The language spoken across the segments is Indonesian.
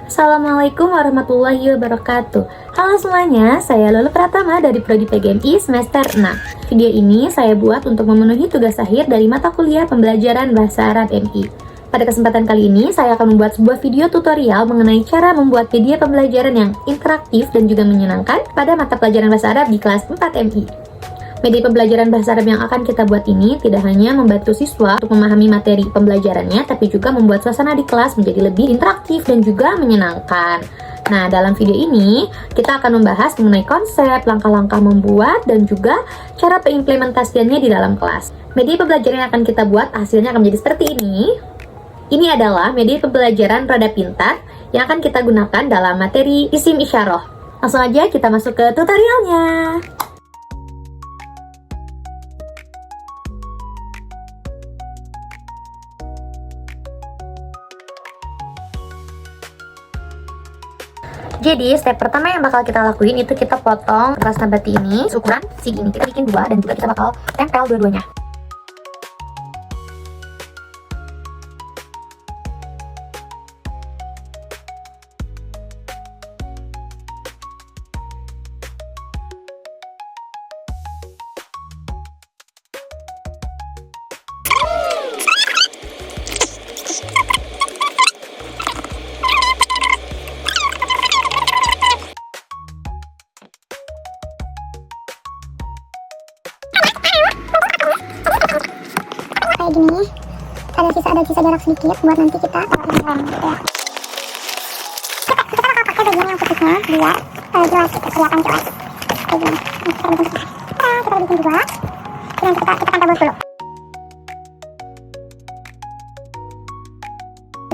Assalamualaikum warahmatullahi wabarakatuh. Halo semuanya, saya Lulu Pratama dari Prodi PGMI semester 6. Video ini saya buat untuk memenuhi tugas akhir dari mata kuliah pembelajaran Bahasa Arab MI. Pada kesempatan kali ini, saya akan membuat sebuah video tutorial mengenai cara membuat media pembelajaran yang interaktif dan juga menyenangkan pada mata pelajaran Bahasa Arab di kelas 4 MI. Media pembelajaran bahasa Arab yang akan kita buat ini tidak hanya membantu siswa untuk memahami materi pembelajarannya, tapi juga membuat suasana di kelas menjadi lebih interaktif dan juga menyenangkan. Nah, dalam video ini, kita akan membahas mengenai konsep, langkah-langkah membuat, dan juga cara pengimplementasiannya di dalam kelas. Media pembelajaran yang akan kita buat hasilnya akan menjadi seperti ini. Ini adalah media pembelajaran Rada Pintar yang akan kita gunakan dalam materi Isim Isyarah. Langsung aja kita masuk ke tutorialnya. Jadi, step pertama yang bakal kita lakuin itu kita potong kertas nabati ini ukuran segini. Kita bikin dua dan juga kita bakal tempel dua-duanya. Kayak gini, ada sisa jarak sedikit buat nanti kita taruh di lem gitu ya. Kita bakal pakai bagian yang putihnya biar jelas, kelihatan jelas kayak gini. Kita bikin dua dan kita akan tabur dulu.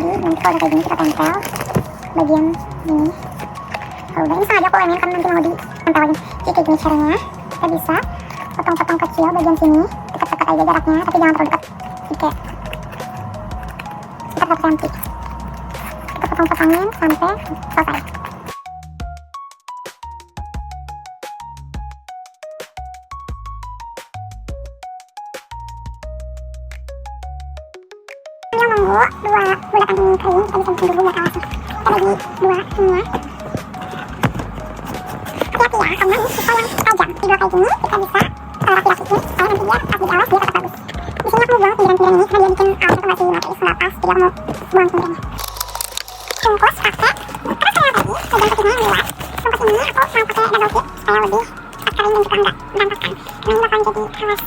Jadi nanti kalau udah kayak gini kita tempel bagian ini. Kalau udah ini sengaja aku lemin karena nanti mau ditempelin. Jadi kayak gini caranya. Kita bisa potong-potong kecil bagian sini, dekat-dekat aja jaraknya, tapi jangan terlalu dekat. Oke, kita pakai anti. Kita potong-potongin sampai selesai. Sambil nunggu dua bulatan ini kering, kita bisa bikin dulu buat alasnya. Kita bagi dua ini ya. Hati-hati ya, karena ini kita yang tajam. Di dua kayak gini, kita bisa rapi-rapi ini, supaya nanti dia pas di alas dia tetap bagus. Di sini aku buang pinggiran-pinggiran ini karena dia bikin alas itu masih materi nggak pas, jadi aku mau buang pinggirannya. Bungkus pakai kertas kayak tadi, bagian putihnya yang luas. Bungkus ini aku mau pakai double tip supaya lebih cepat kering dan juga nggak berantakan, karena ini bakalan jadi alas.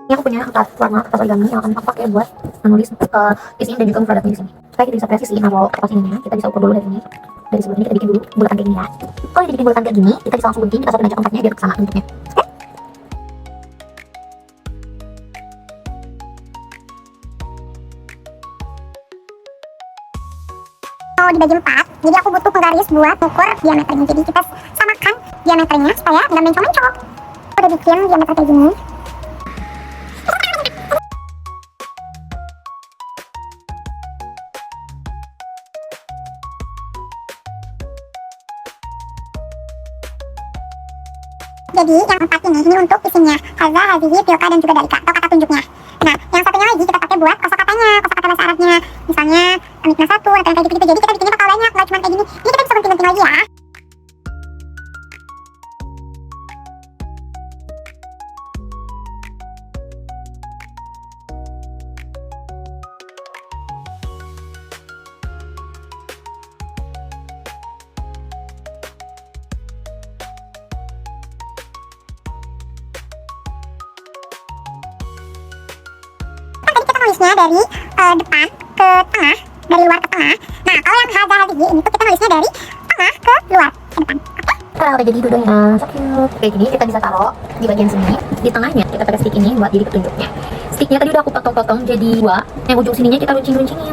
Ini aku punya kertas origami yang akan aku pakai buat menulis isinya dan juga memperadaknya di sini. Supaya kita bisa presisi naruh kertas ininya, kita bisa ukur dulu dari ini. Dari sebelum ini kita bikin dulu bulatan kayak gini ya. Kalau udah dibikin bulatan kayak gini, kita bisa langsung gunting, kita satuin aja kontaknya biar sama bentuknya. Mau dibagi 4, jadi aku butuh penggaris buat ukur diameternya. Jadi kita samakan diameternya supaya nggak mencong-mencong. Udah bikin diameter kayak gini. Jadi yang 4 ini untuk isinya haza, hazihi, tilka, dan juga dalika atau kata tunjuknya. Nah, yang satunya lagi kita pakai buat kosakatanya, kosakata bahasa Arabnya. Misalnya amikna 1 atau yang kayak gitu-gitu. Jadi kita bikinnya bakal banyak, nggak cuma kayak gini. Ini kita bisa gunting-gunting lagi ya. Nulisnya dari depan ke tengah, dari luar ke tengah. Nah, kalau yang haza hazihi ini tuh kita nulisnya dari tengah ke luar ke depan. Oke? Nah, udah jadi dudungnya. Kayak gini kita bisa taruh di bagian sini. Di tengahnya kita pakai stick ini buat jadi petunjuknya. Sticknya tadi udah aku potong-potong jadi dua. Yang ujung sininya kita runcing-runcingin.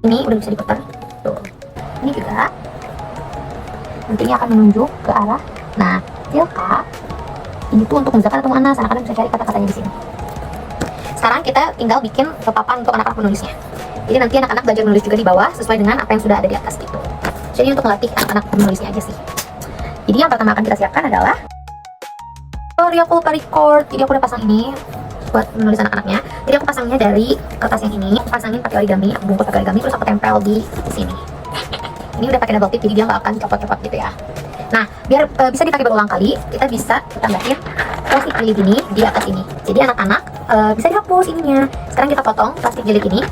Ini udah bisa diputar. Tuh. Ini juga nantinya akan menunjuk ke arah. Nah, tilka ini tuh untuk muzakkar atau muannas, anak-anak bisa cari kata-katanya di sini. Sekarang kita tinggal bikin papan untuk anak-anak menulisnya. Jadi nanti anak-anak belajar menulis juga di bawah sesuai dengan apa yang sudah ada di atas gitu. Jadi untuk melatih anak-anak menulisnya aja sih. Jadi yang pertama akan kita siapkan adalah aku lupa record. Jadi aku udah pasang ini buat menulis anak-anaknya. Jadi aku pasangnya dari kertas yang ini, aku pasangin pakai origami, aku bungkus pakai origami, terus aku tempel di sini. Ini udah pakai double tip, jadi dia nggak akan copot-copot gitu ya. Nah, biar bisa dipakai berulang kali, kita bisa tambahin plastik jeli gini di atas ini. Jadi anak-anak bisa dihapus ininya. Sekarang kita potong plastik jeli ini.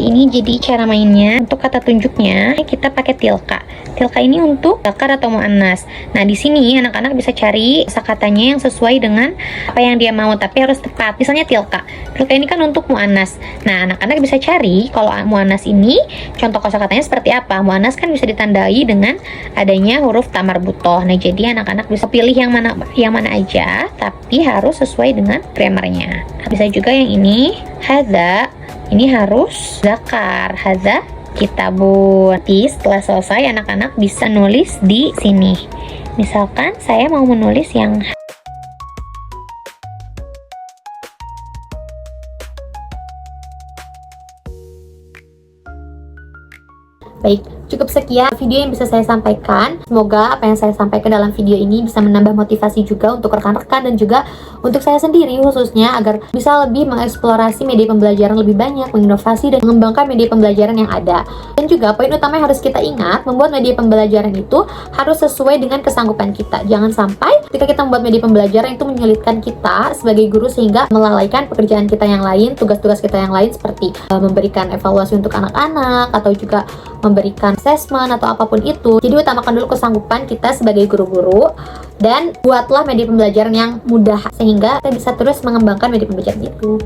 Ini jadi cara mainnya. Untuk kata tunjuknya kita pakai tilka. Tilka ini untuk muzakkar atau muannas. Nah, di sini anak-anak bisa cari kosakatanya yang sesuai dengan apa yang dia mau, tapi harus tepat. Misalnya tilka. Tilka ini kan untuk muannas. Nah, anak-anak bisa cari kalau muannas ini contoh kosakatanya seperti apa. Muannas kan bisa ditandai dengan adanya huruf ta marbutoh. Nah, jadi anak-anak bisa pilih yang mana aja, tapi harus sesuai dengan grammarnya. Bisa juga yang ini, hadza. Ini harus zakar, hadza kitabun. Setelah selesai anak-anak bisa nulis di sini. Misalkan saya mau menulis yang baik, cukup sekian video yang bisa saya sampaikan. Semoga apa yang saya sampaikan dalam video ini bisa menambah motivasi juga untuk rekan-rekan dan juga untuk saya sendiri khususnya, agar bisa lebih mengeksplorasi media pembelajaran lebih banyak, menginovasi dan mengembangkan media pembelajaran yang ada. Dan juga poin utama yang harus kita ingat, membuat media pembelajaran itu harus sesuai dengan kesanggupan kita. Jangan sampai ketika kita membuat media pembelajaran itu menyulitkan kita sebagai guru sehingga melalaikan pekerjaan kita yang lain, tugas-tugas kita yang lain seperti memberikan evaluasi untuk anak-anak atau juga memberikan assessment atau apapun itu. Jadi utamakan dulu kesanggupan kita sebagai guru-guru dan buatlah media pembelajaran yang mudah sehingga kita bisa terus mengembangkan media pembelajaran itu.